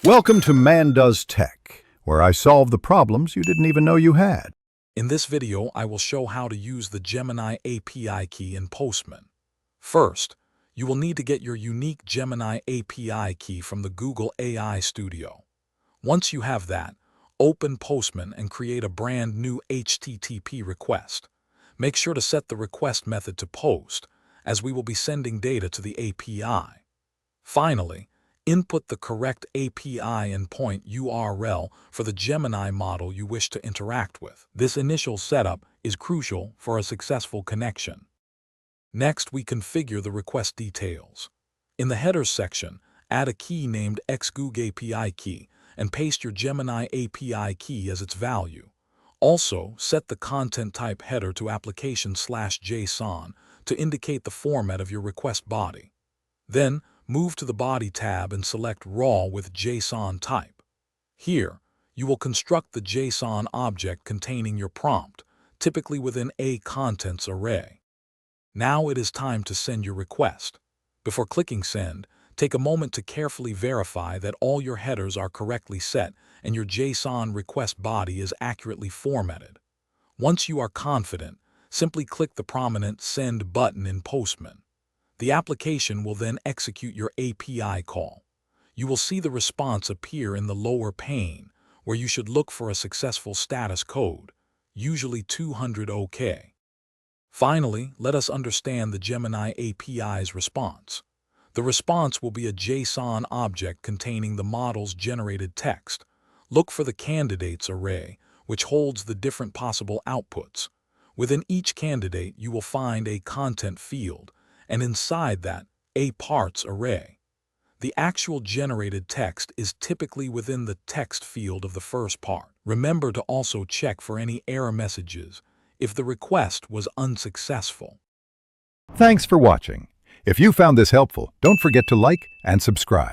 Welcome to Man Does Tech, where I solve the problems you didn't even know you had. In this video, I will show how to use the Gemini API key in Postman. First, you will need to get your unique Gemini API key from the Google AI Studio. Once you have that, open Postman and create a brand new HTTP request. Make sure to set the request method to POST, as we will be sending data to the API. Finally, input the correct API endpoint URL for the Gemini model you wish to interact with. This initial setup is crucial for a successful connection. Next, we configure the request details. In the headers section, add a key named xGoogle key and paste your Gemini API key as its value. Also, set the content type header to application/JSON to indicate the format of your request body. Then, move to the Body tab and select Raw with JSON type. Here, you will construct the JSON object containing your prompt, typically within a contents array. Now it is time to send your request. Before clicking Send, take a moment to carefully verify that all your headers are correctly set and your JSON request body is accurately formatted. Once you are confident, simply click the prominent Send button in Postman. The application will then execute your API call. You will see the response appear in the lower pane, where you should look for a successful status code, usually 200 OK. Finally, let us understand the Gemini API's response. The response will be a JSON object containing the model's generated text. Look for the candidates array, which holds the different possible outputs. Within each candidate, you will find a content field, and inside that, a parts array. The actual generated text is typically within the text field of the first part. Remember to also check for any error messages if the request was unsuccessful. Thanks for watching. If you found this helpful, don't forget to like and subscribe.